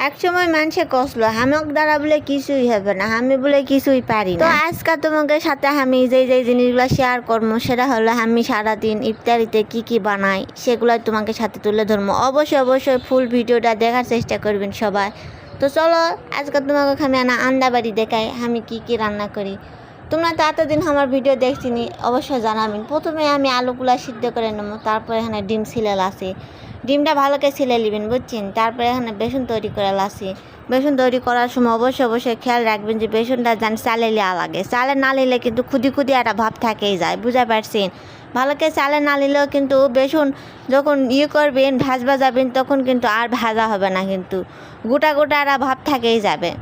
একসময় মানুষে কষলো হামক দ্বারা বলে কিছুই হবে না, আমি বলে কিছুই পারি না। তো আজকে তোমাদের সাথে আমি যে জিনিসগুলো শেয়ার করবো সেটা হলো আমি সারাদিন ইফতারিতে কি কি বানাই সেগুলো তোমাকে সাথে তুলে ধরবো। অবশ্যই ফুল ভিডিওটা দেখার চেষ্টা করবেন সবাই। তো চলো আজকে তোমাকে আমি আন্ডা বাড়ি দেখাই আমি কি কি রান্না করি। তোমরা তো এতদিন আমার ভিডিও দেখছিনি, অবশ্যই জানাবেন। প্রথমে আমি আলুগুলা সিদ্ধ করে নেবো, তারপরে এখানে ডিম সিলেল আছে, ডিমটা ভালো করে সিলে নেবেন বুঝছেন। তারপরে এখানে বেসন তৈরি করে লাসি। বেসন তৈরি করার সময় অবশ্যই খেয়াল রাখবেন যে বেসনটা যেন চালে লিয়া লাগে, চালে না নিলে কিন্তু খুদি একটা ভাব থেকেই যায়, বুঝতে পারছেন। ভালো করে চালে না নিলেও কিন্তু বেসন যখন করবেন ভাজবেন তখন কিন্তু আর ভাজা হবে না, কিন্তু গোটা একটা ভাব থেকেই যাবে।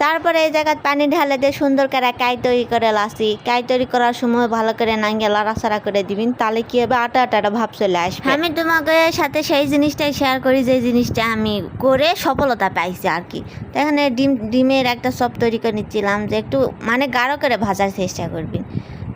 তারপরে এই জায়গায় পানি ঢালে দিয়ে সুন্দর করে কাই তৈরি করে লাসি। কাই তৈরি করার সময় ভালো করে নাঙ্গে লড়াছাড়া করে দিবেন, তাহলে কি হবে আটা ভাব চলে আসবে। আমি তোমাকে সাথে সেই জিনিসটাই শেয়ার করি যে জিনিসটা আমি করে সফলতা পাইছি আর কি। তো এখানে ডিমের একটা চপ তৈরি করে নিচ্ছিলাম, যে একটু গাঢ় করে ভাজার চেষ্টা করবেন।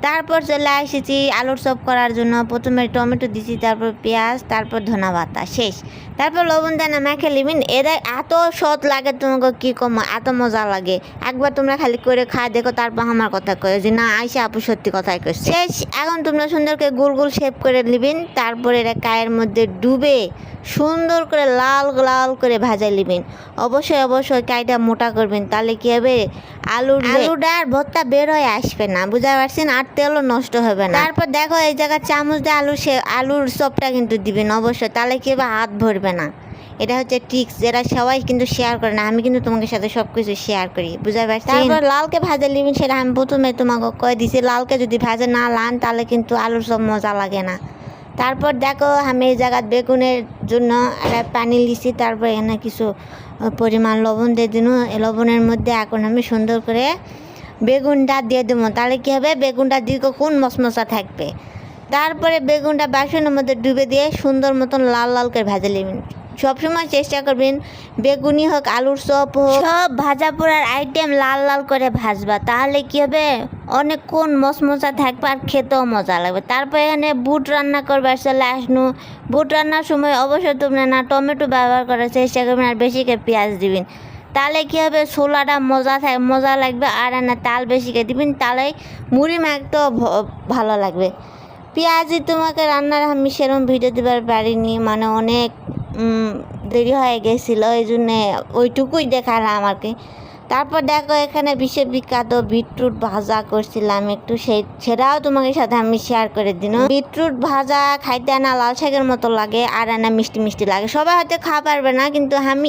তারপর চলে এসেছি আলুর চপ করার জন্য। প্রথমে টমেটো দিছি, তারপর পেঁয়াজ, তারপর ধনা পাতা শেষ। তারপর লবণ দেন মেখে নিবেন। এরা এত সৎ লাগে তোমাকে কি কম, এত মজা লাগে। একবার তোমরা খালি করে খায় দেখো, তারপর আমার কথা কয়ে যে না আইসা আপু সত্যি কথাই কইছে শেষ। এখন তোমরা সুন্দর করে গোল শেপ করে নিবেন। তারপরে এরা কায়ের মধ্যে ডুবে সুন্দর করে লাল করে ভাজাই নিবেন। অবশ্যই কাইটা মোটা করবেন, তাহলে কি হবে আলুটার ভর্তা বের হয়ে আসবে না, বুঝতে পারছেন, আর তেলও নষ্ট হবে না। তারপর দেখো এই জায়গায় চামচ দিয়ে আলুর চপটা কিন্তু দিবেন অবশ্যই, তাহলে কি হবে হাত ভরবে না। এটা হচ্ছে ট্রিক্স, যেটা সবাই কিন্তু শেয়ার করে না, আমি কিন্তু তোমাদের সাথে সব কিছু শেয়ার করি, বুঝতে পারছি। তারপর লালকে ভাজে নিবেন, সেটা আমি প্রথমে তোমাকে কয়ে দিছি। লালকে যদি ভাজে না লান তাহলে কিন্তু আলুর চপ মজা লাগে না। তারপর দেখো আমি এই জায়গায় বেগুনের জন্য একটা পানি লিছি, তারপর এখানে কিছু পরিমাণ লবণ দিয়ে দিন। এই লবণের মধ্যে এখন আমি সুন্দর করে বেগুনটা দিয়ে দেবো, তাহলে কী হবে বেগুনটা দীর্ঘক্ষণ মশমশা থাকবে। তারপরে বেগুনটা বাসনের মধ্যে ডুবে দিয়ে সুন্দর মতন লাল করে ভেজে নেবেন। সবসময় চেষ্টা করবেন বেগুনি হোক আলুর চপ হোক সব ভাজা পোড়ার আইটেম লাল করে ভাজবা, তাহলে কী হবে অনেকক্ষণ মশমশা থাকবে আর খেতেও মজা লাগবে। তারপর এখানে বুট রান্না করবার চলে আসনু। বুট রান্নার সময় অবশ্যই তোমরা না টমেটো ব্যবহার করার চেষ্টা করবেন আর বেশি করে পেঁয়াজ দিবেন, তাহলে কী হবে ছোলাটা মজা লাগবে। আর না তাল বেশি করে দিবেন, তাহলে মুড়ি মাখতেও ভালো লাগবে। পেঁয়াজি তোমাকে রান্নার আমি সেরকম ভিডিও দিবার পারিনি, অনেক দেরি হয়ে গেছিলো, এই জন্যে ওইটুকুই দেখালাম আর কি। তারপর দেখো এখানে বিশ্ববিখ্যাত বিটরুট ভাজা করছিলাম একটু, সেটাও তোমাদের সাথে আমি শেয়ার করে দিন। বিটরুট ভাজা খাইতে লাল শাকের মতো লাগে আর মিষ্টি লাগে। সবাই হয়তো খাওয়া পারবে না, কিন্তু আমি